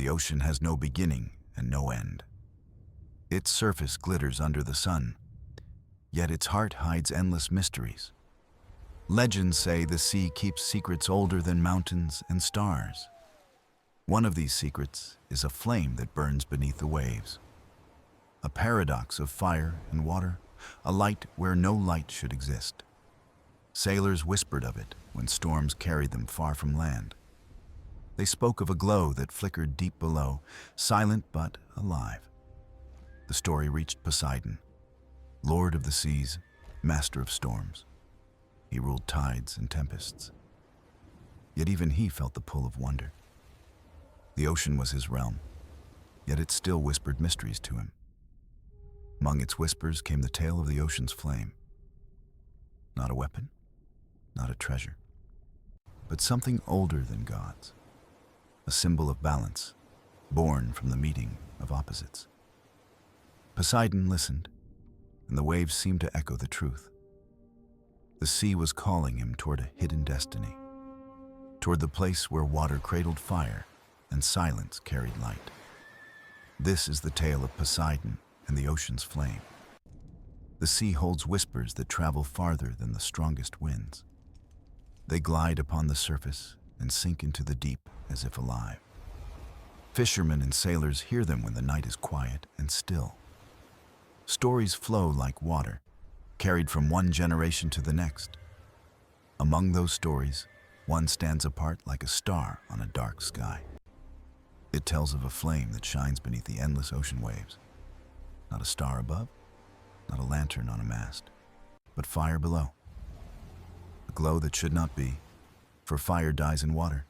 The ocean has no beginning and no end. Its surface glitters under the sun, yet its heart hides endless mysteries. Legends say the sea keeps secrets older than mountains and stars. One of these secrets is a flame that burns beneath the waves. A paradox of fire and water, a light where no light should exist. Sailors whispered of it when storms carried them far from land. They spoke of a glow that flickered deep below, silent but alive. The story reached Poseidon, lord of the seas, master of storms. He ruled tides and tempests. Yet even he felt the pull of wonder. The ocean was his realm, yet it still whispered mysteries to him. Among its whispers came the tale of the ocean's flame. Not a weapon, not a treasure, but something older than gods. A symbol of balance, born from the meeting of opposites. Poseidon listened, and the waves seemed to echo the truth. The sea was calling him toward a hidden destiny, toward the place where water cradled fire and silence carried light. This is the tale of Poseidon and the ocean's flame. The sea holds whispers that travel farther than the strongest winds. They glide upon the surface and sink into the deep as if alive. Fishermen and sailors hear them when the night is quiet and still. Stories flow like water, carried from one generation to the next. Among those stories, one stands apart like a star on a dark sky. It tells of a flame that shines beneath the endless ocean waves. Not a star above, not a lantern on a mast, but fire below. A glow that should not be, for fire dies in water,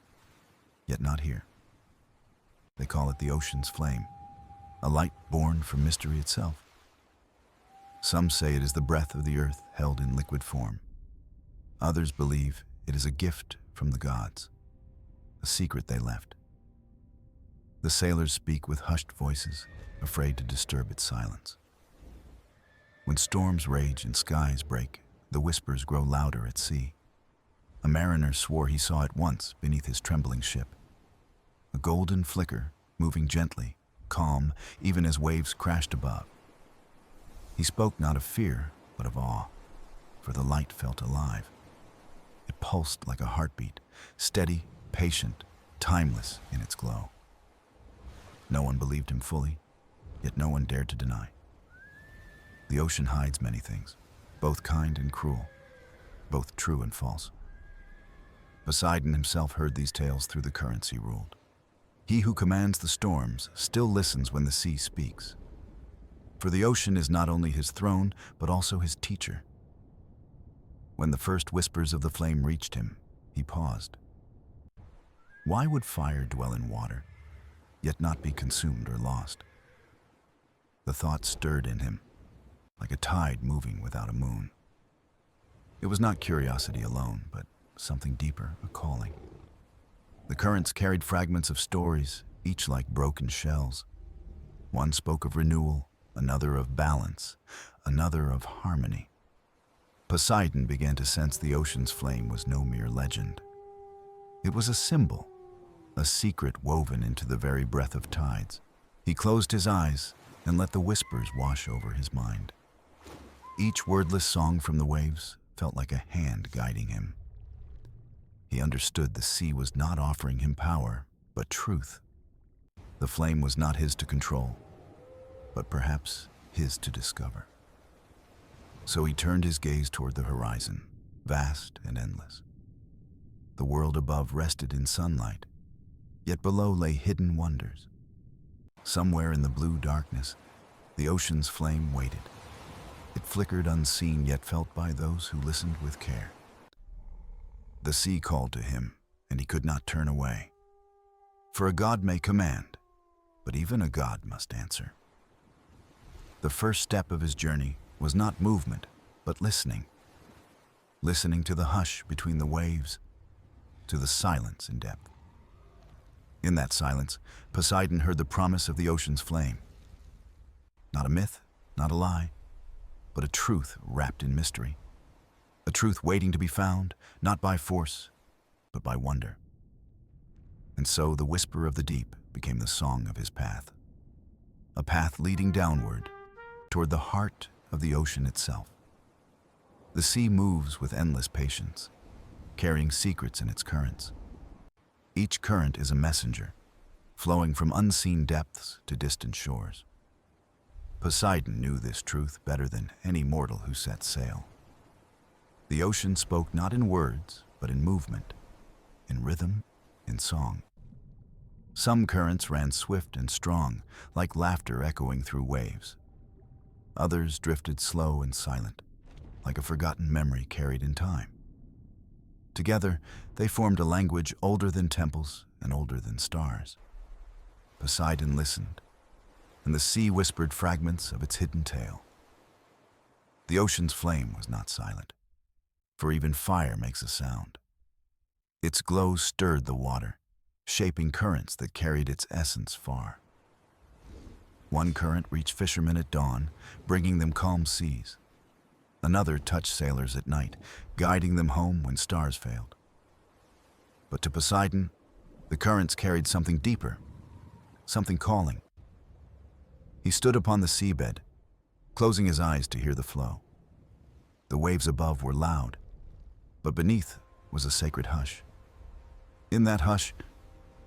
yet not here. They call it the ocean's flame, a light born from mystery itself. Some say it is the breath of the earth held in liquid form. Others believe it is a gift from the gods, a secret they left. The sailors speak with hushed voices, afraid to disturb its silence. When storms rage and skies break, the whispers grow louder at sea. A mariner swore he saw it once beneath his trembling ship. A golden flicker, moving gently, calm, even as waves crashed above. He spoke not of fear, but of awe, for the light felt alive. It pulsed like a heartbeat, steady, patient, timeless in its glow. No one believed him fully, yet no one dared to deny. The ocean hides many things, both kind and cruel, both true and false. Poseidon himself heard these tales through the currents he ruled. He who commands the storms still listens when the sea speaks. For the ocean is not only his throne, but also his teacher. When the first whispers of the flame reached him, he paused. Why would fire dwell in water, yet not be consumed or lost? The thought stirred in him, like a tide moving without a moon. It was not curiosity alone, but something deeper, a calling. The currents carried fragments of stories, each like broken shells. One spoke of renewal, another of balance, another of harmony. Poseidon began to sense the ocean's flame was no mere legend. It was a symbol, a secret woven into the very breath of tides. He closed his eyes and let the whispers wash over his mind. Each wordless song from the waves felt like a hand guiding him. He understood the sea was not offering him power, but truth. The flame was not his to control, but perhaps his to discover. So he turned his gaze toward the horizon, vast and endless. The world above rested in sunlight, yet below lay hidden wonders. Somewhere in the blue darkness, the ocean's flame waited. It flickered unseen, yet felt by those who listened with care. The sea called to him, and he could not turn away. For a god may command, but even a god must answer. The first step of his journey was not movement, but listening. Listening to the hush between the waves, to the silence in depth. In that silence, Poseidon heard the promise of the ocean's flame. Not a myth, not a lie, but a truth wrapped in mystery. A truth waiting to be found, not by force, but by wonder. And so the whisper of the deep became the song of his path, a path leading downward toward the heart of the ocean itself. The sea moves with endless patience, carrying secrets in its currents. Each current is a messenger, flowing from unseen depths to distant shores. Poseidon knew this truth better than any mortal who set sail. The ocean spoke not in words, but in movement, in rhythm, in song. Some currents ran swift and strong, like laughter echoing through waves. Others drifted slow and silent, like a forgotten memory carried in time. Together, they formed a language older than temples and older than stars. Poseidon listened, and the sea whispered fragments of its hidden tale. The ocean's flame was not silent, for even fire makes a sound. Its glow stirred the water, shaping currents that carried its essence far. One current reached fishermen at dawn, bringing them calm seas. Another touched sailors at night, guiding them home when stars failed. But to Poseidon, the currents carried something deeper, something calling. He stood upon the seabed, closing his eyes to hear the flow. The waves above were loud, but beneath was a sacred hush. In that hush,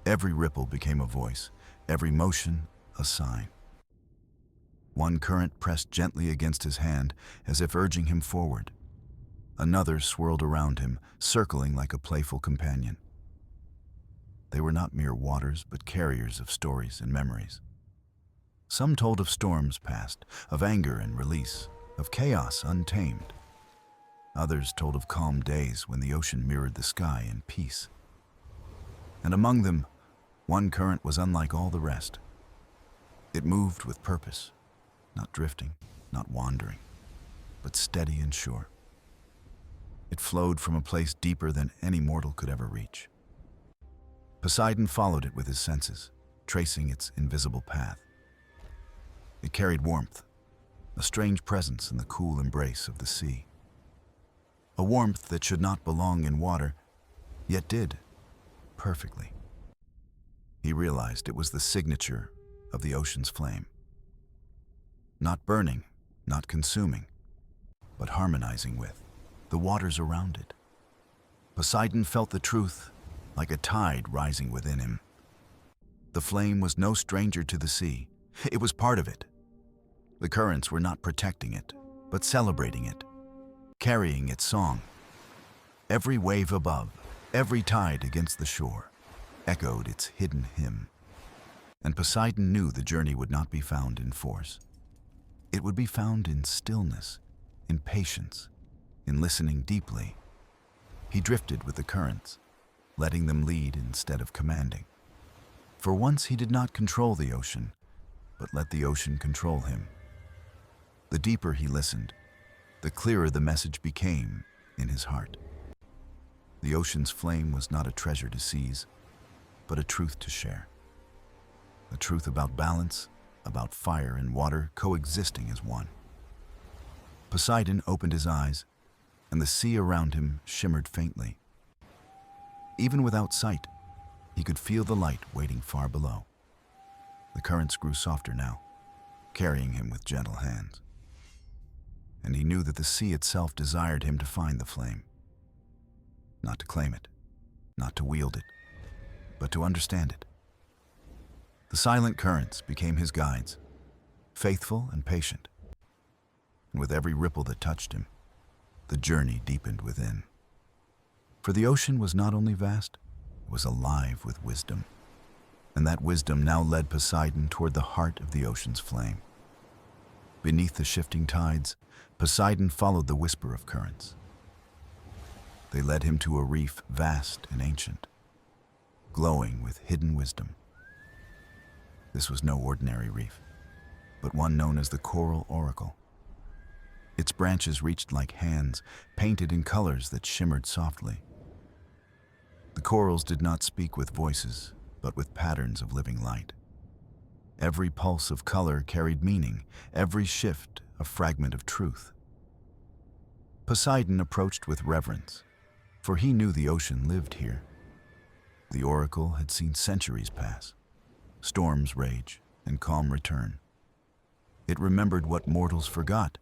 every ripple became a voice, every motion a sign. One current pressed gently against his hand, as if urging him forward. Another swirled around him, circling like a playful companion. They were not mere waters, but carriers of stories and memories. Some told of storms past, of anger and release, of chaos untamed. Others told of calm days when the ocean mirrored the sky in peace. And among them, one current was unlike all the rest. It moved with purpose, not drifting, not wandering, but steady and sure. It flowed from a place deeper than any mortal could ever reach. Poseidon followed it with his senses, tracing its invisible path. It carried warmth, a strange presence in the cool embrace of the sea. A warmth that should not belong in water, yet did, perfectly. He realized it was the signature of the ocean's flame. Not burning, not consuming, but harmonizing with the waters around it. Poseidon felt the truth like a tide rising within him. The flame was no stranger to the sea. It was part of it. The currents were not protecting it, but celebrating it, carrying its song. Every wave above, every tide against the shore, echoed its hidden hymn. And Poseidon knew the journey would not be found in force. It would be found in stillness, in patience, in listening deeply. He drifted with the currents, letting them lead instead of commanding. For once he did not control the ocean, but let the ocean control him. The deeper he listened, the clearer the message became in his heart. The ocean's flame was not a treasure to seize, but a truth to share. A truth about balance, about fire and water coexisting as one. Poseidon opened his eyes, and the sea around him shimmered faintly. Even without sight, he could feel the light waiting far below. The currents grew softer now, carrying him with gentle hands. And he knew that the sea itself desired him to find the flame. Not to claim it, not to wield it, but to understand it. The silent currents became his guides, faithful and patient. And with every ripple that touched him, the journey deepened within. For the ocean was not only vast, it was alive with wisdom. And that wisdom now led Poseidon toward the heart of the ocean's flame. Beneath the shifting tides, Poseidon followed the whisper of currents. They led him to a reef vast and ancient, glowing with hidden wisdom. This was no ordinary reef, but one known as the Coral Oracle. Its branches reached like hands, painted in colors that shimmered softly. The corals did not speak with voices, but with patterns of living light. Every pulse of color carried meaning, every shift a fragment of truth. Poseidon approached with reverence, for he knew the ocean lived here. The oracle had seen centuries pass, Storms rage, and calm return. It remembered what mortals forgot,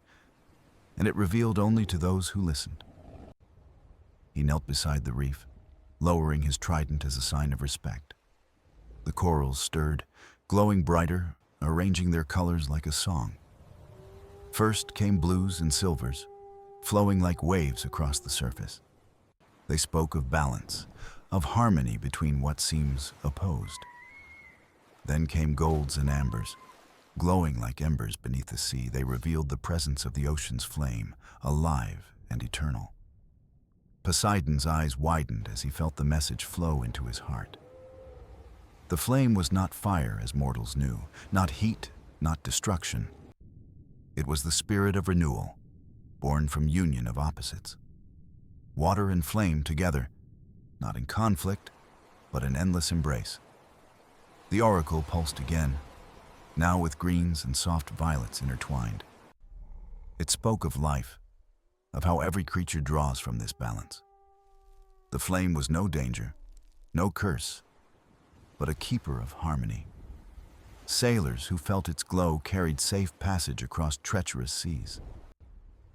and it revealed only to those who listened. He knelt beside the reef, lowering his trident as a sign of respect. The corals stirred, glowing brighter, arranging their colors like a song. First came blues and silvers, flowing like waves across the surface. They spoke of balance, of harmony between what seems opposed. Then came golds and ambers. Glowing like embers beneath the sea, they revealed the presence of the ocean's flame, alive and eternal. Poseidon's eyes widened as he felt the message flow into his heart. The flame was not fire as mortals knew, not heat, not destruction. It was the spirit of renewal, born from union of opposites. Water and flame together, not in conflict, but in endless embrace. The oracle pulsed again, now with greens and soft violets intertwined. It spoke of life, of how every creature draws from this balance. The flame was no danger, no curse, but a keeper of harmony. Sailors who felt its glow carried safe passage across treacherous seas.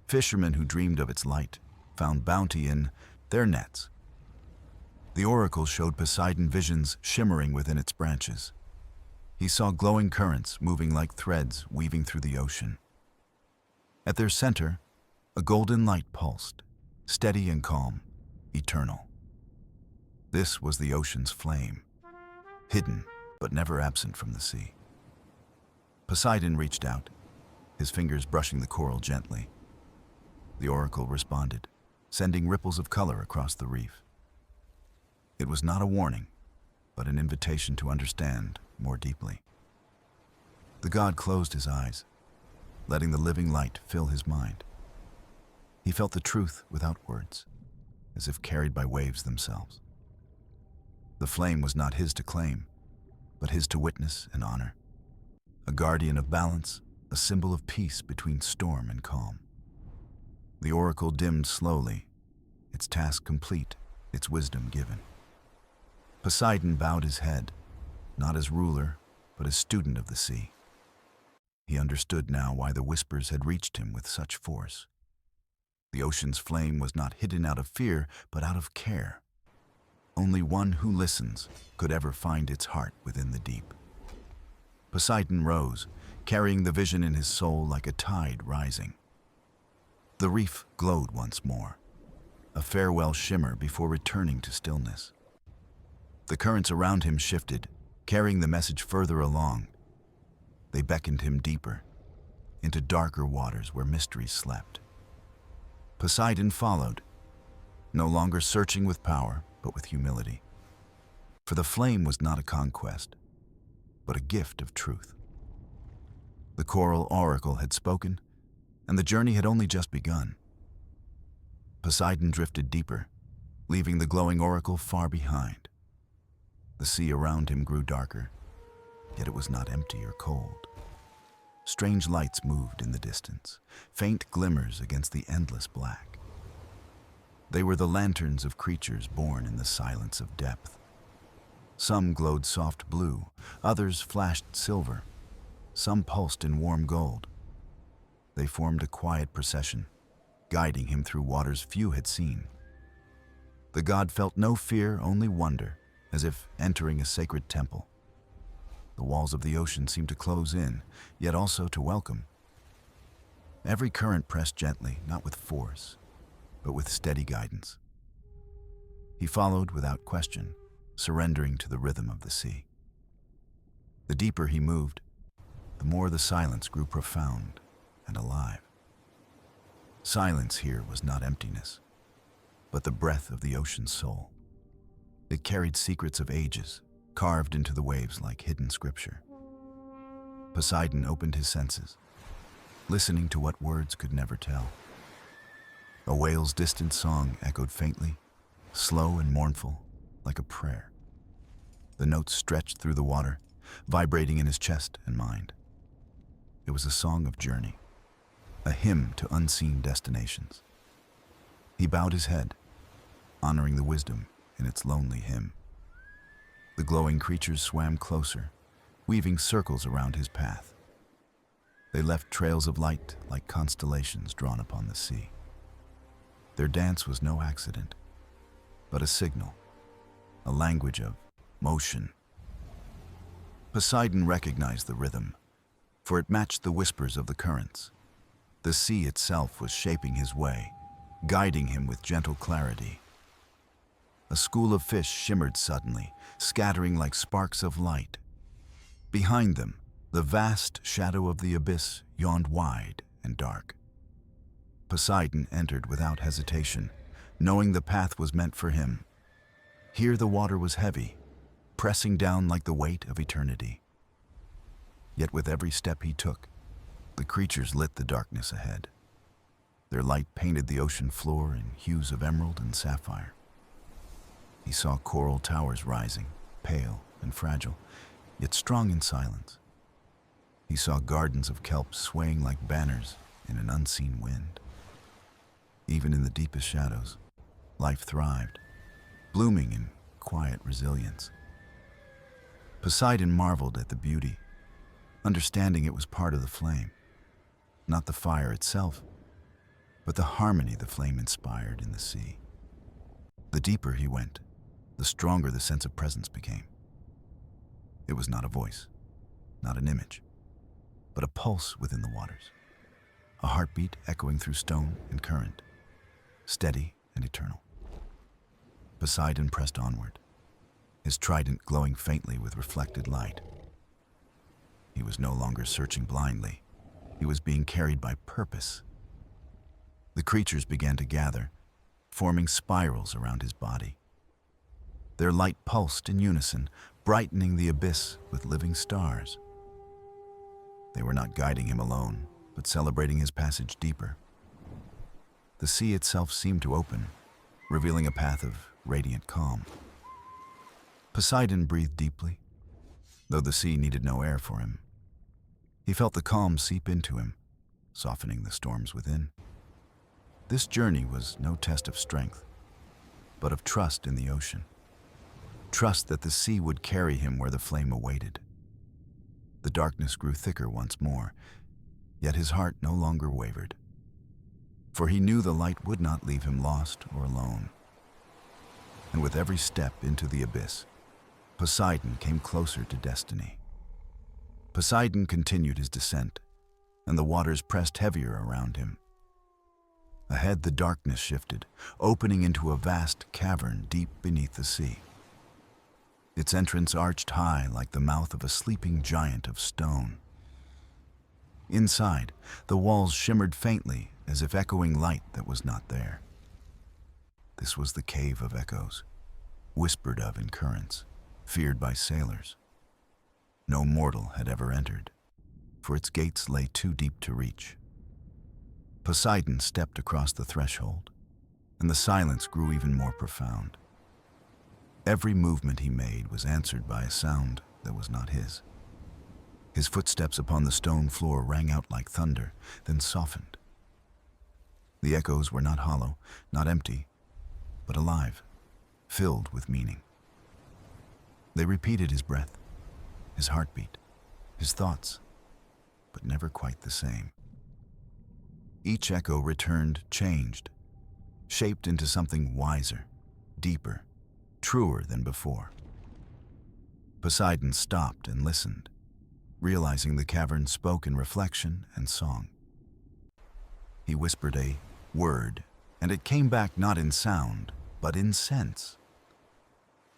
Fishermen who dreamed of its light found bounty in their nets. The oracle showed Poseidon visions shimmering within its branches. He saw glowing currents moving like threads weaving through the ocean. At their center, a golden light pulsed, steady and calm, eternal. This was the ocean's flame, hidden but never absent from the sea. Poseidon reached out, his fingers brushing the coral gently. The oracle responded, sending ripples of color across the reef. It was not a warning, but an invitation to understand more deeply. The god closed his eyes, letting the living light fill his mind. He felt the truth without words, as if carried by waves themselves. The flame was not his to claim, but his to witness and honor. A guardian of balance, a symbol of peace between storm and calm. The oracle dimmed slowly, its task complete, its wisdom given. Poseidon bowed his head, not as ruler, but as student of the sea. He understood now why the whispers had reached him with such force. The ocean's flame was not hidden out of fear, but out of care. Only one who listens could ever find its heart within the deep. Poseidon rose, carrying the vision in his soul like a tide rising. The reef glowed once more, a farewell shimmer before returning to stillness. The currents around him shifted, carrying the message further along. They beckoned him deeper, into darker waters where mysteries slept. Poseidon followed, no longer searching with power, but with humility. For the flame was not a conquest, but a gift of truth. The coral oracle had spoken, and the journey had only just begun. Poseidon drifted deeper, leaving the glowing oracle far behind. The sea around him grew darker, yet it was not empty or cold. Strange lights moved in the distance, faint glimmers against the endless black. They were the lanterns of creatures born in the silence of depth. Some glowed soft blue, others flashed silver, some pulsed in warm gold. They formed a quiet procession, guiding him through waters few had seen. The god felt no fear, only wonder, as if entering a sacred temple. The walls of the ocean seemed to close in, yet also to welcome. Every current pressed gently, not with force, but with steady guidance. He followed without question, surrendering to the rhythm of the sea. The deeper he moved, the more the silence grew profound and alive. Silence here was not emptiness, but the breath of the ocean's soul. It carried secrets of ages, carved into the waves like hidden scripture. Poseidon opened his senses, listening to what words could never tell. A whale's distant song echoed faintly, slow and mournful, like a prayer. The notes stretched through the water, vibrating in his chest and mind. It was a song of journey, a hymn to unseen destinations. He bowed his head, honoring the wisdom in its lonely hymn. The glowing creatures swam closer, weaving circles around his path. They left trails of light like constellations drawn upon the sea. Their dance was no accident, but a signal, a language of motion. Poseidon recognized the rhythm, for it matched the whispers of the currents. The sea itself was shaping his way, guiding him with gentle clarity. A school of fish shimmered suddenly, scattering like sparks of light. Behind them, the vast shadow of the abyss yawned wide and dark. Poseidon entered without hesitation, knowing the path was meant for him. Here the water was heavy, pressing down like the weight of eternity. Yet with every step he took, the creatures lit the darkness ahead. Their light painted the ocean floor in hues of emerald and sapphire. He saw coral towers rising, pale and fragile, yet strong in silence. He saw gardens of kelp swaying like banners in an unseen wind. Even in the deepest shadows, life thrived, blooming in quiet resilience. Poseidon marveled at the beauty, understanding it was part of the flame, not the fire itself, but the harmony the flame inspired in the sea. The deeper he went, the stronger the sense of presence became. It was not a voice, not an image, but a pulse within the waters, a heartbeat echoing through stone and current, steady and eternal. Poseidon pressed onward, his trident glowing faintly with reflected light. He was no longer searching blindly. He was being carried by purpose. The creatures began to gather, forming spirals around his body. Their light pulsed in unison, brightening the abyss with living stars. They were not guiding him alone, but celebrating his passage deeper. The sea itself seemed to open, revealing a path of radiant calm. Poseidon breathed deeply, though the sea needed no air for him. He felt the calm seep into him, softening the storms within. This journey was no test of strength, but of trust in the ocean. Trust that the sea would carry him where the flame awaited. The darkness grew thicker once more, yet his heart no longer wavered. For he knew the light would not leave him lost or alone. And with every step into the abyss, Poseidon came closer to destiny. Poseidon continued his descent, and the waters pressed heavier around him. Ahead, the darkness shifted, opening into a vast cavern deep beneath the sea. Its entrance arched high like the mouth of a sleeping giant of stone. Inside, the walls shimmered faintly as if echoing light that was not there. This was the Cave of Echoes, whispered of in currents, feared by sailors. No mortal had ever entered, for its gates lay too deep to reach. Poseidon stepped across the threshold, and the silence grew even more profound. Every movement he made was answered by a sound that was not his. His footsteps upon the stone floor rang out like thunder, then softened. The echoes were not hollow, not empty, but alive, filled with meaning. They repeated his breath, his heartbeat, his thoughts, but never quite the same. Each echo returned changed, shaped into something wiser, deeper, truer than before. Poseidon stopped and listened, realizing the cavern spoke in reflection and song. He whispered a word, and it came back not in sound, but in sense.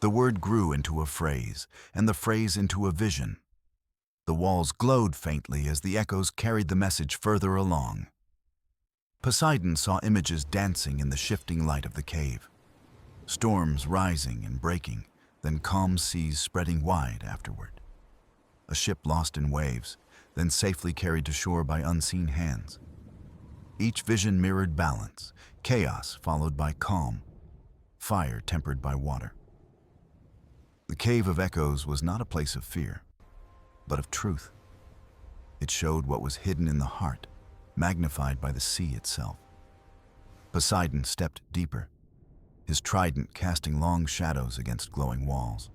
The word grew into a phrase, and the phrase into a vision. The walls glowed faintly as the echoes carried the message further along. Poseidon saw images dancing in the shifting light of the cave. Storms rising and breaking, then calm seas spreading wide afterward. A ship lost in waves, then safely carried to shore by unseen hands. Each vision mirrored balance, chaos followed by calm, fire tempered by water. The Cave of Echoes was not a place of fear, but of truth. It showed what was hidden in the heart, magnified by the sea itself. Poseidon stepped deeper, his trident casting long shadows against glowing walls.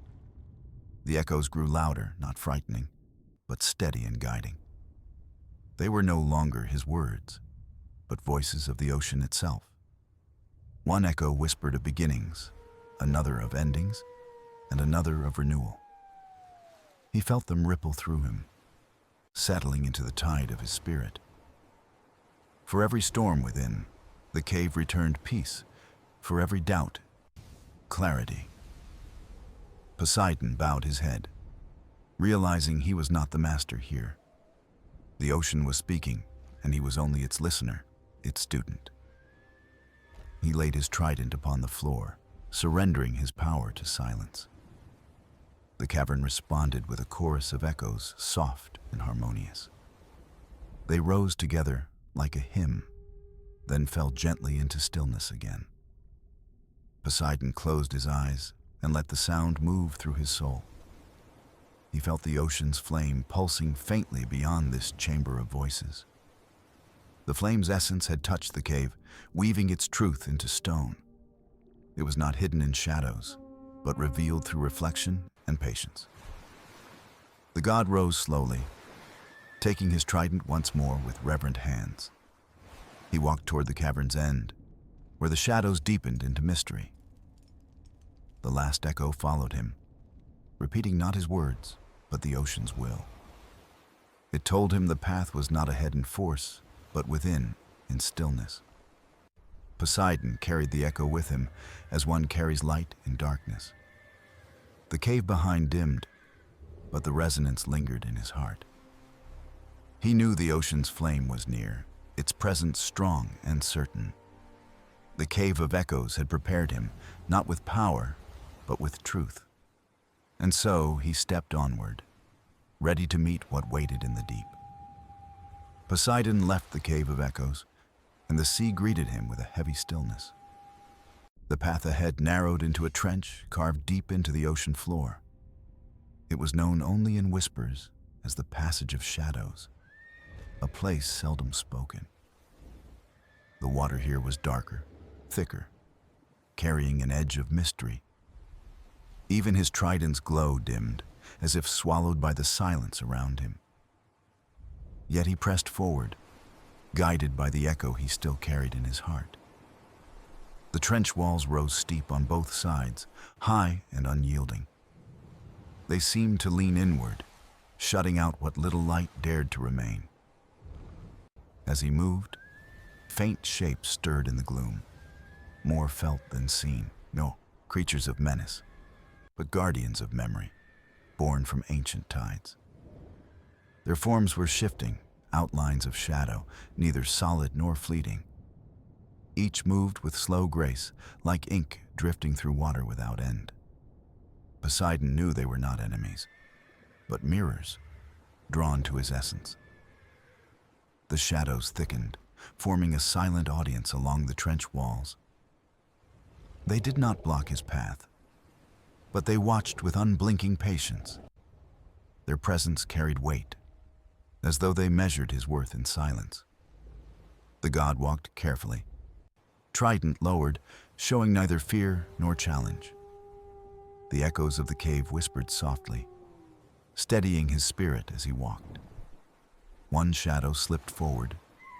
The echoes grew louder, not frightening, but steady and guiding. They were no longer his words, but voices of the ocean itself. One echo whispered of beginnings, another of endings, and another of renewal. He felt them ripple through him, settling into the tide of his spirit. For every storm within, the cave returned peace. For every doubt, clarity. Poseidon bowed his head, realizing he was not the master here. The ocean was speaking, and he was only its listener, its student. He laid his trident upon the floor, surrendering his power to silence. The cavern responded with a chorus of echoes, soft and harmonious. They rose together like a hymn, then fell gently into stillness again. Poseidon closed his eyes and let the sound move through his soul. He felt the ocean's flame pulsing faintly beyond this chamber of voices. The flame's essence had touched the cave, weaving its truth into stone. It was not hidden in shadows, but revealed through reflection and patience. The god rose slowly, taking his trident once more with reverent hands. He walked toward the cavern's end, where the shadows deepened into mystery. The last echo followed him, repeating not his words, but the ocean's will. It told him the path was not ahead in force, but within, in stillness. Poseidon carried the echo with him, as one carries light in darkness. The cave behind dimmed, but the resonance lingered in his heart. He knew the ocean's flame was near, its presence strong and certain. The cave of echoes had prepared him, not with power, but with truth. And so he stepped onward, ready to meet what waited in the deep. Poseidon left the cave of echoes, and the sea greeted him with a heavy stillness. The path ahead narrowed into a trench carved deep into the ocean floor. It was known only in whispers as the Passage of Shadows, a place seldom spoken. The water here was darker, thicker, carrying an edge of mystery. Even his trident's glow dimmed, as if swallowed by the silence around him. Yet he pressed forward, guided by the echo he still carried in his heart. The trench walls rose steep on both sides, high and unyielding. They seemed to lean inward, shutting out what little light dared to remain. As he moved, faint shapes stirred in the gloom, more felt than seen. No creatures of menace, but guardians of memory, born from ancient tides. Their forms were shifting, outlines of shadow, neither solid nor fleeting. Each moved with slow grace, like ink drifting through water without end. Poseidon knew they were not enemies, but mirrors, drawn to his essence. The shadows thickened, forming a silent audience along the trench walls. They did not block his path, but they watched with unblinking patience. Their presence carried weight, as though they measured his worth in silence. The god walked carefully, trident lowered, showing neither fear nor challenge. The echoes of the cave whispered softly, steadying his spirit as he walked. One shadow slipped forward,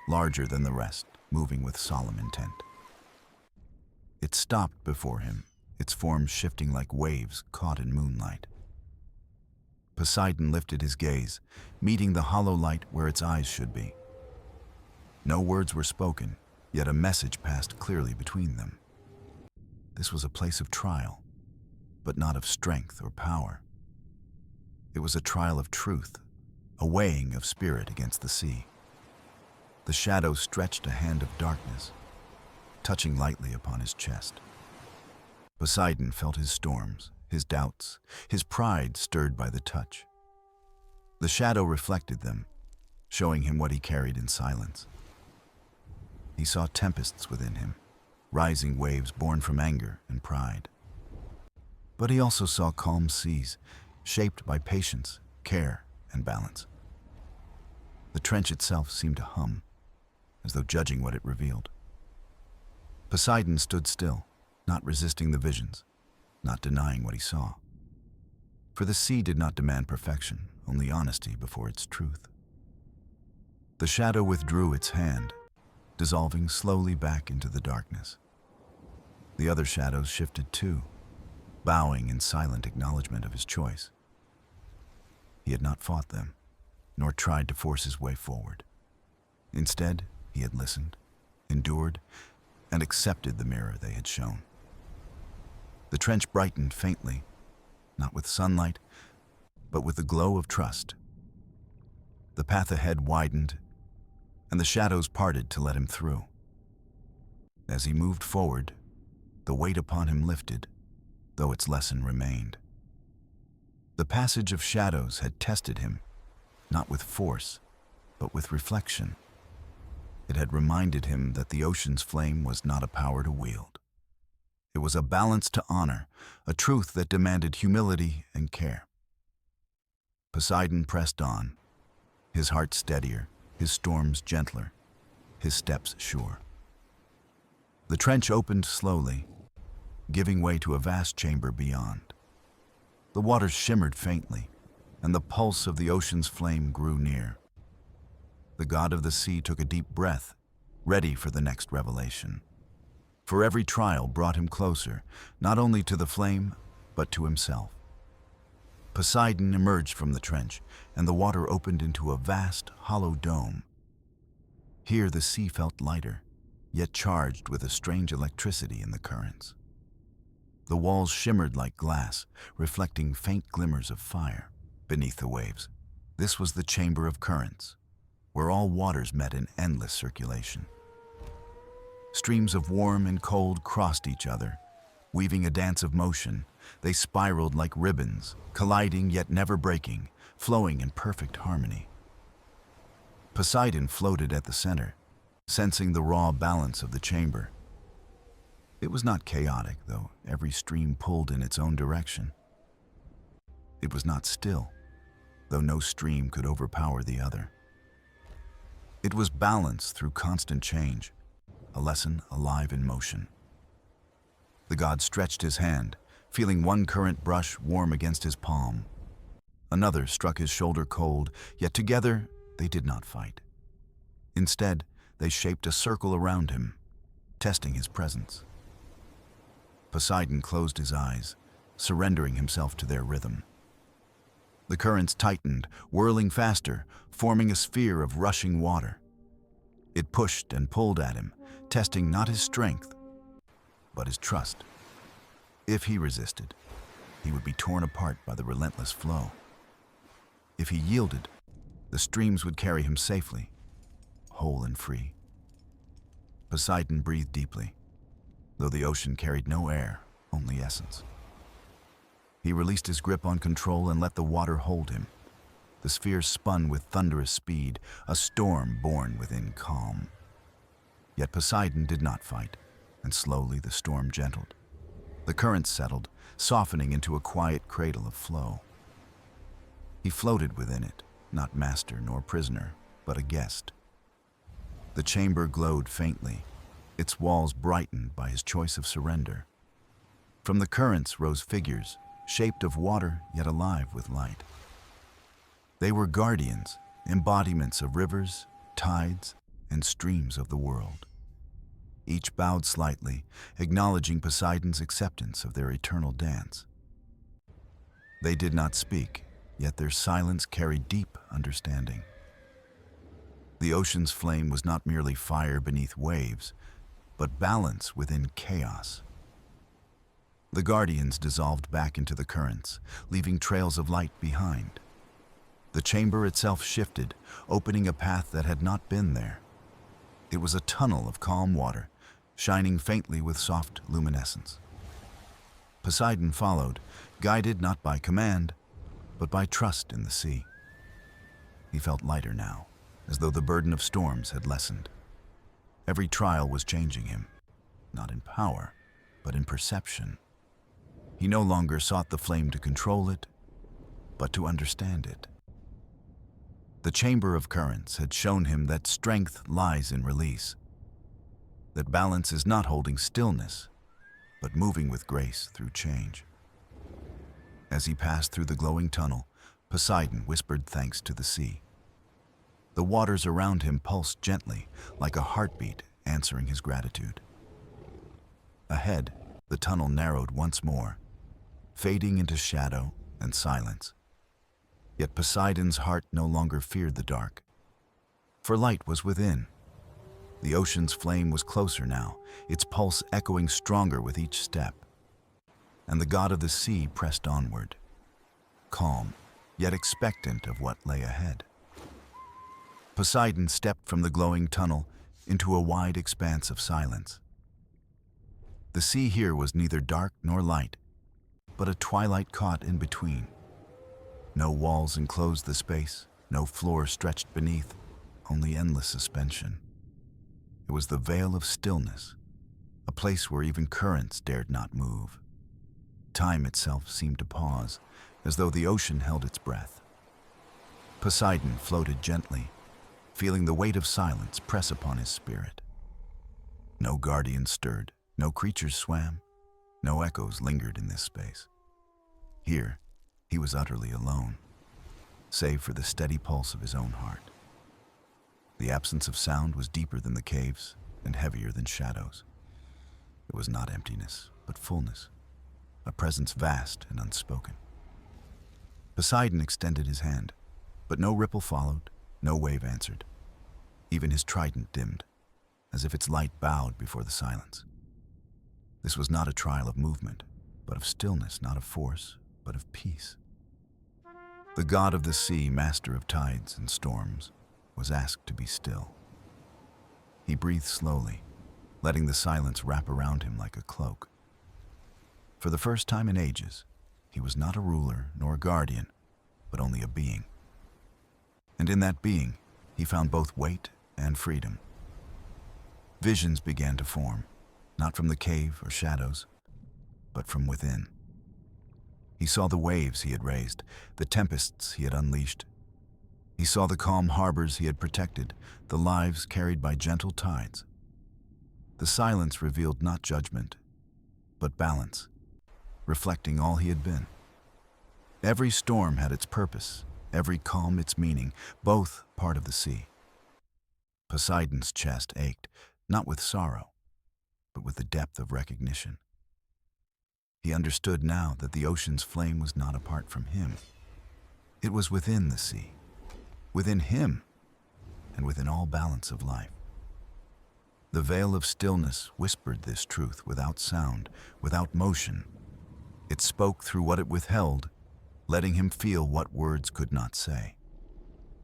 larger than the rest, moving with solemn intent. It stopped before him, its form shifting like waves caught in moonlight. Poseidon lifted his gaze, meeting the hollow light where its eyes should be. No words were spoken, yet a message passed clearly between them. This was a place of trial, but not of strength or power. It was a trial of truth, a weighing of spirit against the sea. The shadow stretched a hand of darkness, touching lightly upon his chest. Poseidon felt his storms, his doubts, his pride stirred by the touch. The shadow reflected them, showing him what he carried in silence. He saw tempests within him, rising waves born from anger and pride. But he also saw calm seas, shaped by patience, care, and balance. The trench itself seemed to hum, as though judging what it revealed. Poseidon stood still, not resisting the visions, not denying what he saw. For the sea did not demand perfection, only honesty before its truth. The shadow withdrew its hand, dissolving slowly back into the darkness. The other shadows shifted too, bowing in silent acknowledgement of his choice. He had not fought them, nor tried to force his way forward. Instead, he had listened, endured, and accepted the mirror they had shown. The trench brightened faintly, not with sunlight, but with the glow of trust. The path ahead widened, and the shadows parted to let him through. As he moved forward, the weight upon him lifted, though its lesson remained. The passage of shadows had tested him, not with force, but with reflection. It had reminded him that the ocean's flame was not a power to wield. It was a balance to honor, a truth that demanded humility and care. Poseidon pressed on, his heart steadier, his storms gentler, his steps sure. The trench opened slowly, giving way to a vast chamber beyond. The waters shimmered faintly, and the pulse of the ocean's flame grew near. The god of the sea took a deep breath, ready for the next revelation. For every trial brought him closer, not only to the flame, but to himself. Poseidon emerged from the trench, and the water opened into a vast, hollow dome. Here the sea felt lighter, yet charged with a strange electricity in the currents. The walls shimmered like glass, reflecting faint glimmers of fire beneath the waves. This was the chamber of currents, where all waters met in endless circulation. Streams of warm and cold crossed each other, weaving a dance of motion. They spiraled like ribbons, colliding yet never breaking, flowing in perfect harmony. Poseidon floated at the center, sensing the raw balance of the chamber. It was not chaotic, though every stream pulled in its own direction. It was not still, though no stream could overpower the other. It was balance through constant change, a lesson alive in motion. The god stretched his hand, feeling one current brush warm against his palm. Another struck his shoulder cold, yet together they did not fight. Instead, they shaped a circle around him, testing his presence. Poseidon closed his eyes, surrendering himself to their rhythm. The currents tightened, whirling faster, forming a sphere of rushing water. It pushed and pulled at him, testing not his strength, but his trust. If he resisted, he would be torn apart by the relentless flow. If he yielded, the streams would carry him safely, whole and free. Poseidon breathed deeply, though the ocean carried no air, only essence. He released his grip on control and let the water hold him. The sphere spun with thunderous speed, a storm born within calm. Yet Poseidon did not fight, and slowly the storm gentled. The currents settled, softening into a quiet cradle of flow. He floated within it, not master nor prisoner, but a guest. The chamber glowed faintly, its walls brightened by his choice of surrender. From the currents rose figures, shaped of water yet alive with light. They were guardians, embodiments of rivers, tides, and streams of the world. Each bowed slightly, acknowledging Poseidon's acceptance of their eternal dance. They did not speak, yet their silence carried deep understanding. The ocean's flame was not merely fire beneath waves, but balance within chaos. The guardians dissolved back into the currents, leaving trails of light behind. The chamber itself shifted, opening a path that had not been there. It was a tunnel of calm water, shining faintly with soft luminescence. Poseidon followed, guided not by command, but by trust in the sea. He felt lighter now, as though the burden of storms had lessened. Every trial was changing him, not in power, but in perception. He no longer sought the flame to control it, but to understand it. The chamber of currents had shown him that strength lies in release, that balance is not holding stillness, but moving with grace through change. As he passed through the glowing tunnel, Poseidon whispered thanks to the sea. The waters around him pulsed gently, like a heartbeat answering his gratitude. Ahead, the tunnel narrowed once more, fading into shadow and silence. Yet Poseidon's heart no longer feared the dark, for light was within. The ocean's flame was closer now, its pulse echoing stronger with each step. And the god of the sea pressed onward, calm, yet expectant of what lay ahead. Poseidon stepped from the glowing tunnel into a wide expanse of silence. The sea here was neither dark nor light, but a twilight caught in between. No walls enclosed the space, no floor stretched beneath, only endless suspension. It was the veil of stillness, a place where even currents dared not move. Time itself seemed to pause, as though the ocean held its breath. Poseidon floated gently, feeling the weight of silence press upon his spirit. No guardian stirred, no creatures swam, no echoes lingered in this space. Here, he was utterly alone, save for the steady pulse of his own heart. The absence of sound was deeper than the caves and heavier than shadows. It was not emptiness, but fullness, a presence vast and unspoken. Poseidon extended his hand, but no ripple followed, no wave answered. Even his trident dimmed, as if its light bowed before the silence. This was not a trial of movement, but of stillness, not of force, but of peace. The god of the sea, master of tides and storms, was asked to be still. He breathed slowly, letting the silence wrap around him like a cloak. For the first time in ages, he was not a ruler nor a guardian, but only a being. And in that being, he found both weight and freedom. Visions began to form, not from the cave or shadows, but from within. He saw the waves he had raised, the tempests he had unleashed. He saw the calm harbors he had protected, the lives carried by gentle tides. The silence revealed not judgment, but balance, reflecting all he had been. Every storm had its purpose, every calm its meaning, both part of the sea. Poseidon's chest ached, not with sorrow, but with the depth of recognition. He understood now that the ocean's flame was not apart from him. It was within the sea, within him, and within all balance of life. The veil of stillness whispered this truth without sound, without motion. It spoke through what it withheld, letting him feel what words could not say.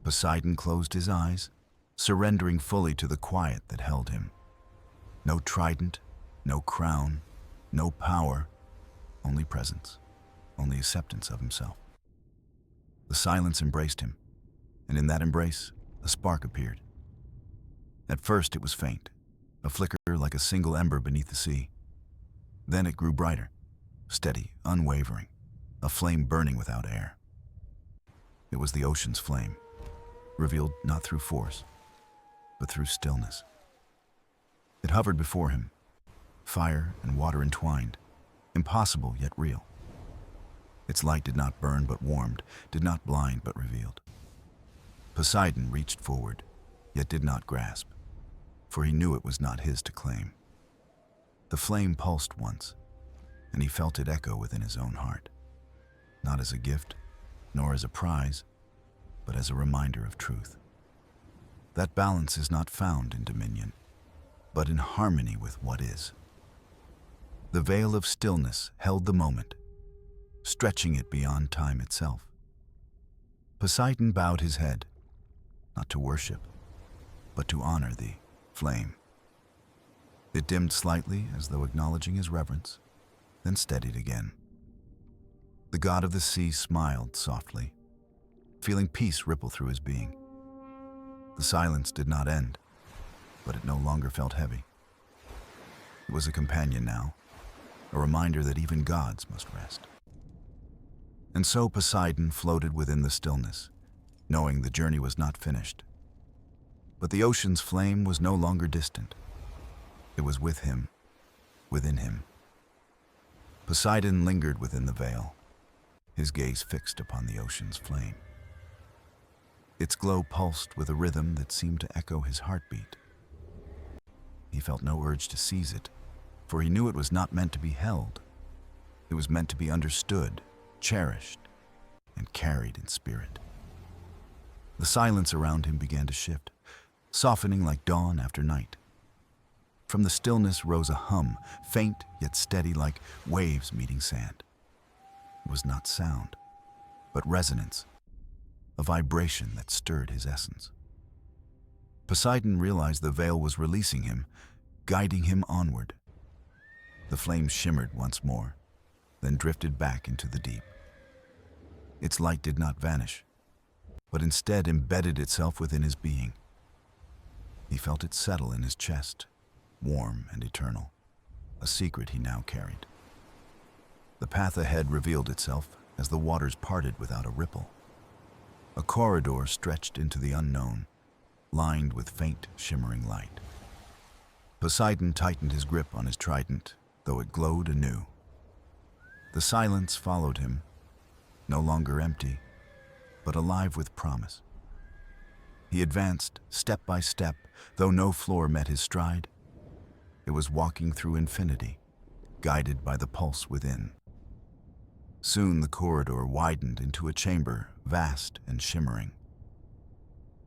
Poseidon closed his eyes, surrendering fully to the quiet that held him. No trident, no crown, no power, only presence, only acceptance of himself. The silence embraced him, and in that embrace, a spark appeared. At first it was faint, a flicker like a single ember beneath the sea. Then it grew brighter, steady, unwavering, a flame burning without air. It was the ocean's flame, revealed not through force, but through stillness. It hovered before him, fire and water entwined, impossible yet real. Its light did not burn but warmed, did not blind but revealed. Poseidon reached forward, yet did not grasp, for he knew it was not his to claim. The flame pulsed once, and he felt it echo within his own heart, not as a gift, nor as a prize, but as a reminder of truth. That balance is not found in dominion, but in harmony with what is. The veil of stillness held the moment, stretching it beyond time itself. Poseidon bowed his head, not to worship, but to honor the flame. It dimmed slightly as though acknowledging his reverence, then steadied again. The god of the sea smiled softly, feeling peace ripple through his being. The silence did not end, but it no longer felt heavy. It was a companion now, a reminder that even gods must rest. And so Poseidon floated within the stillness, knowing the journey was not finished. But the ocean's flame was no longer distant. It was with him, within him. Poseidon lingered within the veil, his gaze fixed upon the ocean's flame. Its glow pulsed with a rhythm that seemed to echo his heartbeat. He felt no urge to seize it, for he knew it was not meant to be held. It was meant to be understood, cherished, and carried in spirit. The silence around him began to shift, softening like dawn after night. From the stillness rose a hum, faint yet steady like waves meeting sand. It was not sound, but resonance, a vibration that stirred his essence. Poseidon realized the veil was releasing him, guiding him onward. The flame shimmered once more, then drifted back into the deep. Its light did not vanish, but instead embedded itself within his being. He felt it settle in his chest, warm and eternal, a secret he now carried. The path ahead revealed itself as the waters parted without a ripple. A corridor stretched into the unknown, lined with faint, shimmering light. Poseidon tightened his grip on his trident, though it glowed anew. The silence followed him, no longer empty, but alive with promise. He advanced step by step, though no floor met his stride. It was walking through infinity, guided by the pulse within. Soon the corridor widened into a chamber, vast and shimmering.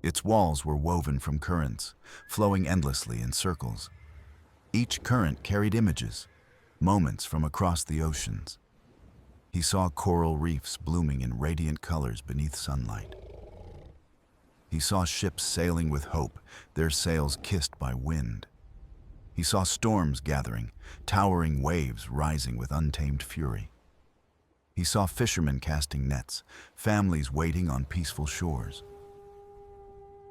Its walls were woven from currents, flowing endlessly in circles. Each current carried images, moments from across the oceans. He saw coral reefs blooming in radiant colors beneath sunlight. He saw ships sailing with hope, their sails kissed by wind. He saw storms gathering, towering waves rising with untamed fury. He saw fishermen casting nets, families waiting on peaceful shores.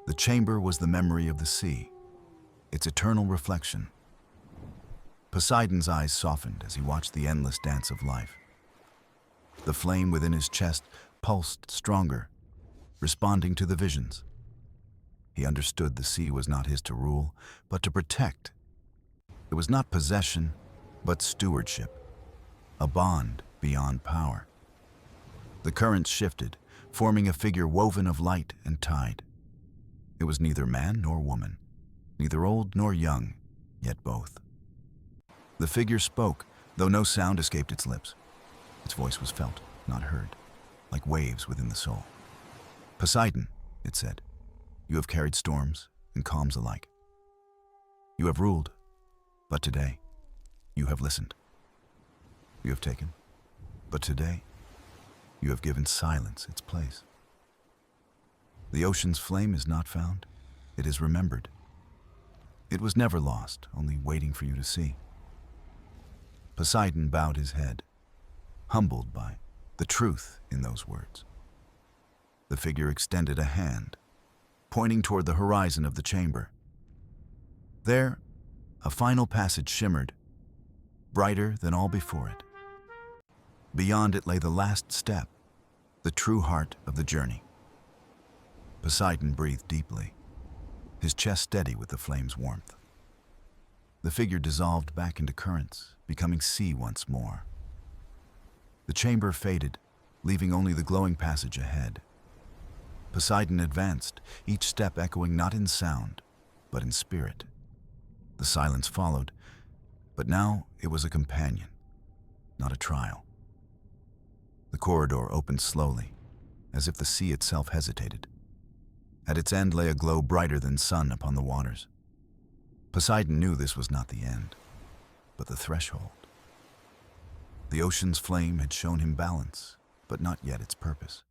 The chamber was the memory of the sea, its eternal reflection. Poseidon's eyes softened as he watched the endless dance of life. The flame within his chest pulsed stronger, responding to the visions. He understood the sea was not his to rule, but to protect. It was not possession, but stewardship, a bond beyond power. The currents shifted, forming a figure woven of light and tide. It was neither man nor woman, neither old nor young, yet both. The figure spoke, though no sound escaped its lips. Its voice was felt, not heard, like waves within the soul. "Poseidon," it said, "you have carried storms and calms alike. You have ruled, but today, you have listened. You have taken, but today, you have given silence its place. The ocean's flame is not found, it is remembered. It was never lost, only waiting for you to see." Poseidon bowed his head, humbled by the truth in those words. The figure extended a hand, pointing toward the horizon of the chamber. There, a final passage shimmered, brighter than all before it. Beyond it lay the last step, the true heart of the journey. Poseidon breathed deeply, his chest steady with the flame's warmth. The figure dissolved back into currents, becoming sea once more. The chamber faded, leaving only the glowing passage ahead. Poseidon advanced, each step echoing not in sound, but in spirit. The silence followed, but now it was a companion, not a trial. The corridor opened slowly, as if the sea itself hesitated. At its end lay a glow brighter than sun upon the waters. Poseidon knew this was not the end, but the threshold. The ocean's flame had shown him balance, but not yet its purpose.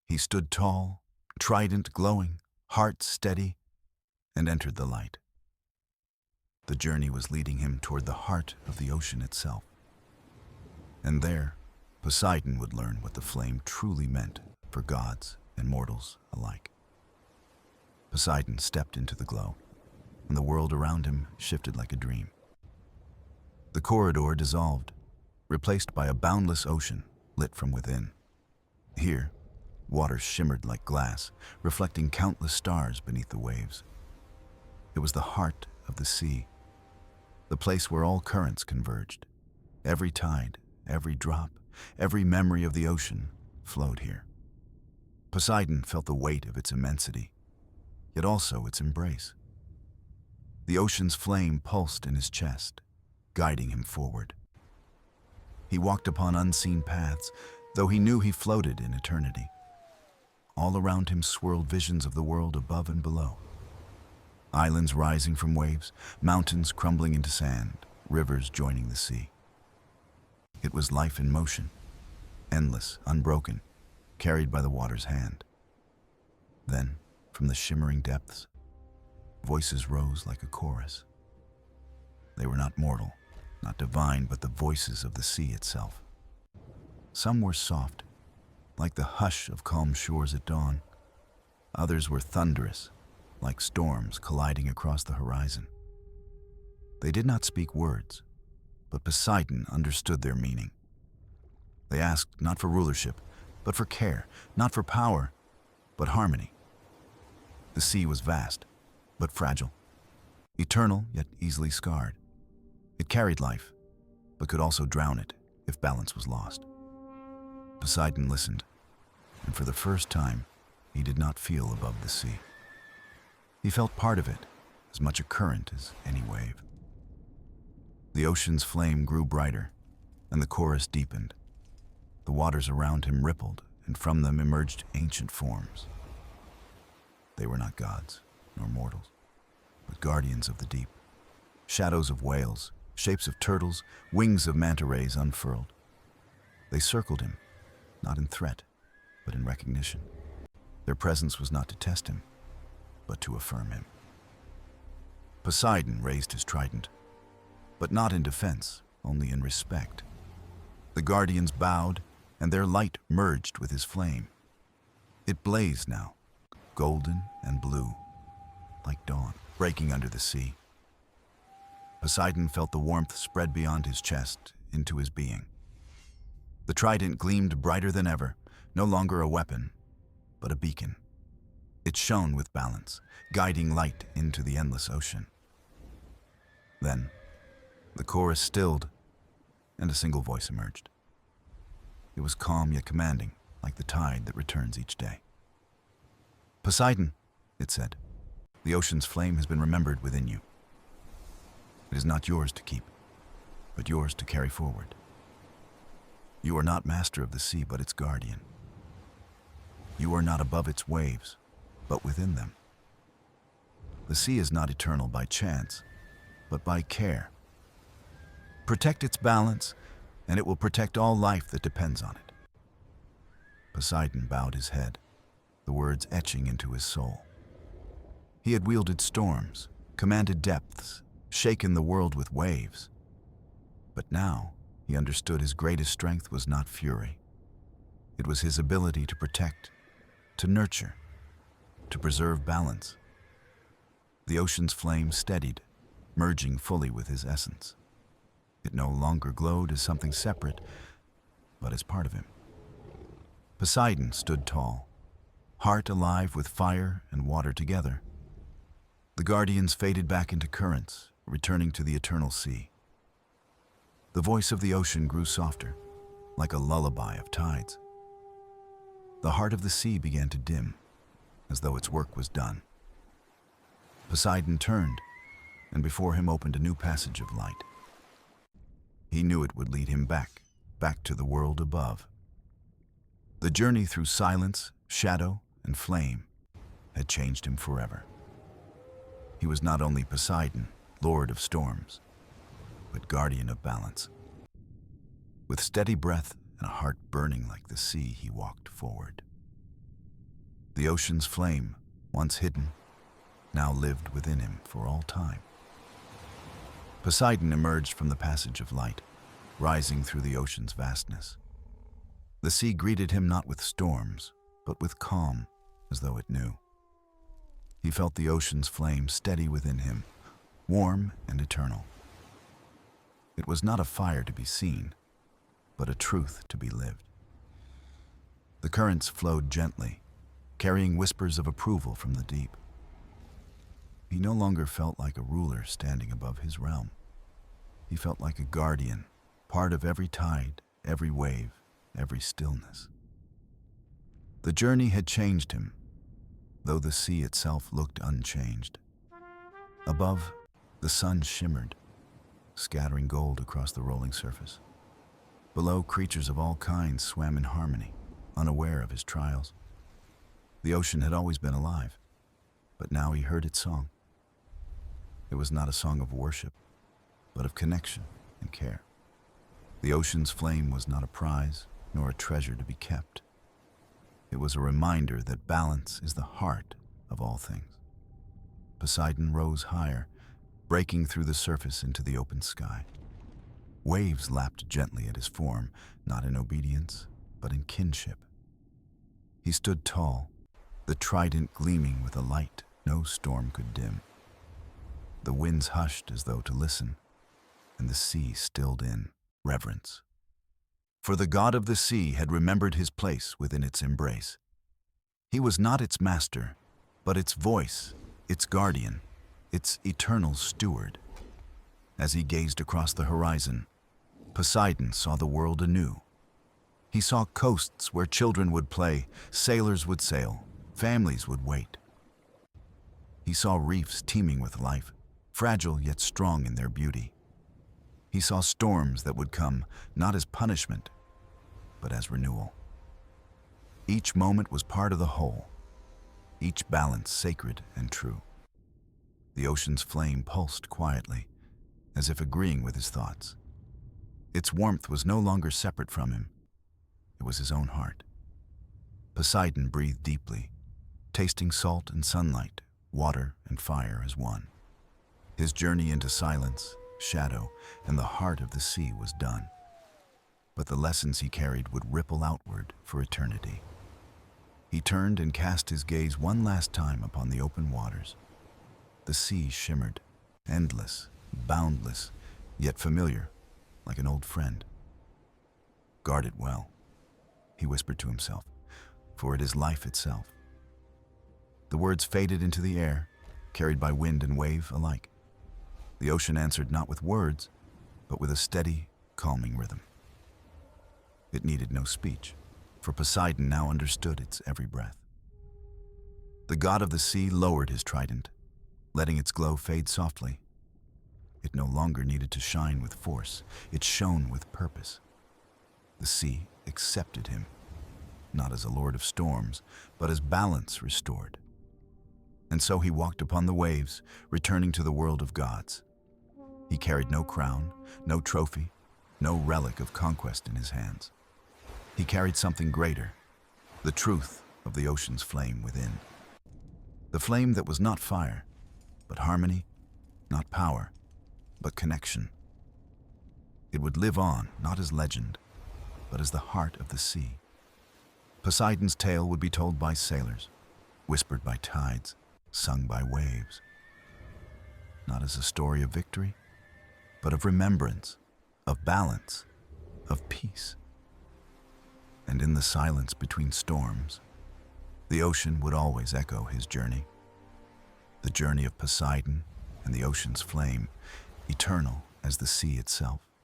He stood tall, trident glowing, heart steady, and entered the light. The journey was leading him toward the heart of the ocean itself. And there, Poseidon would learn what the flame truly meant for gods and mortals alike. Poseidon stepped into the glow, and the world around him shifted like a dream. The corridor dissolved, replaced by a boundless ocean lit from within. Here, waters shimmered like glass, reflecting countless stars beneath the waves. It was the heart of the sea, the place where all currents converged. Every tide, every drop, every memory of the ocean flowed here. Poseidon felt the weight of its immensity, yet also its embrace. The ocean's flame pulsed in his chest, guiding him forward. He walked upon unseen paths, though he knew he floated in eternity. All around him swirled visions of the world above and below. Islands rising from waves, mountains crumbling into sand, rivers joining the sea. It was life in motion, endless, unbroken, carried by the water's hand. Then, from the shimmering depths, voices rose like a chorus. They were not mortal, not divine, but the voices of the sea itself. Some were soft, like the hush of calm shores at dawn. Others were thunderous, like storms colliding across the horizon. They did not speak words, but Poseidon understood their meaning. They asked not for rulership, but for care, not for power, but harmony. The sea was vast, but fragile, eternal yet easily scarred. It carried life, but could also drown it if balance was lost. Poseidon listened, and for the first time, he did not feel above the sea. He felt part of it, as much a current as any wave. The ocean's flame grew brighter, and the chorus deepened. The waters around him rippled, and from them emerged ancient forms. They were not gods, nor mortals, but guardians of the deep. Shadows of whales, shapes of turtles, wings of manta rays unfurled. They circled him, not in threat, but in recognition. Their presence was not to test him, but to affirm him. Poseidon raised his trident, but not in defense, only in respect. The guardians bowed, and their light merged with his flame. It blazed now, golden and blue, like dawn, breaking under the sea. Poseidon felt the warmth spread beyond his chest into his being. The trident gleamed brighter than ever, no longer a weapon, but a beacon. It shone with balance, guiding light into the endless ocean. Then, the chorus stilled, and a single voice emerged. It was calm yet commanding, like the tide that returns each day. Poseidon, it said, the ocean's flame has been remembered within you. It is not yours to keep, but yours to carry forward. You are not master of the sea, but its guardian. You are not above its waves, but within them. The sea is not eternal by chance, but by care. Protect its balance, and it will protect all life that depends on it. Poseidon bowed his head, the words etching into his soul. He had wielded storms, commanded depths, shaken the world with waves. But now he understood his greatest strength was not fury. It was his ability to protect, to nurture, to preserve balance. The ocean's flame steadied, merging fully with his essence. It no longer glowed as something separate, but as part of him. Poseidon stood tall, heart alive with fire and water together. The guardians faded back into currents, returning to the eternal sea. The voice of the ocean grew softer, like a lullaby of tides. The heart of the sea began to dim, as though its work was done. Poseidon turned, and before him opened a new passage of light. He knew it would lead him back to the world above. The journey through silence, shadow, and flame had changed him forever. He was not only Poseidon, lord of storms, but guardian of balance. With steady breath and a heart burning like the sea, he walked forward. The ocean's flame, once hidden, now lived within him for all time. Poseidon emerged from the passage of light, rising through the ocean's vastness. The sea greeted him not with storms, but with calm, as though it knew. He felt the ocean's flame steady within him, warm and eternal. It was not a fire to be seen, but a truth to be lived. The currents flowed gently, carrying whispers of approval from the deep. He no longer felt like a ruler standing above his realm. He felt like a guardian, part of every tide, every wave, every stillness. The journey had changed him, though the sea itself looked unchanged. Above, the sun shimmered, scattering gold across the rolling surface. Below, creatures of all kinds swam in harmony, unaware of his trials. The ocean had always been alive, but now he heard its song. It was not a song of worship, but of connection and care. The ocean's flame was not a prize, nor a treasure to be kept. It was a reminder that balance is the heart of all things. Poseidon rose higher, breaking through the surface into the open sky. Waves lapped gently at his form, not in obedience, but in kinship. He stood tall, the trident gleaming with a light no storm could dim. The winds hushed as though to listen, and the sea stilled in reverence. For the god of the sea had remembered his place within its embrace. He was not its master, but its voice, its guardian, its eternal steward. As he gazed across the horizon, Poseidon saw the world anew. He saw coasts where children would play, sailors would sail, families would wait. He saw reefs teeming with life, fragile yet strong in their beauty. He saw storms that would come not as punishment, but as renewal. Each moment was part of the whole, each balance sacred and true. The ocean's flame pulsed quietly, as if agreeing with his thoughts. Its warmth was no longer separate from him. It was his own heart. Poseidon breathed deeply, tasting salt and sunlight, water and fire as one. His journey into silence, shadow, and the heart of the sea was done. But the lessons he carried would ripple outward for eternity. He turned and cast his gaze one last time upon the open waters. The sea shimmered, endless, boundless, yet familiar, like an old friend. "Guard it well," he whispered to himself, "for it is life itself." The words faded into the air, carried by wind and wave alike. The ocean answered not with words, but with a steady, calming rhythm. It needed no speech, for Poseidon now understood its every breath. The god of the sea lowered his trident, letting its glow fade softly. It no longer needed to shine with force. It shone with purpose. The sea accepted him, not as a lord of storms, but as balance restored. And so he walked upon the waves, returning to the world of gods. He carried no crown, no trophy, no relic of conquest in his hands. He carried something greater, the truth of the ocean's flame within. The flame that was not fire, but harmony, not power, but connection. It would live on, not as legend, but as the heart of the sea. Poseidon's tale would be told by sailors, whispered by tides, sung by waves. Not as a story of victory, but of remembrance, of balance, of peace. And in the silence between storms, the ocean would always echo his journey. The journey of Poseidon and the ocean's flame, eternal as the sea itself.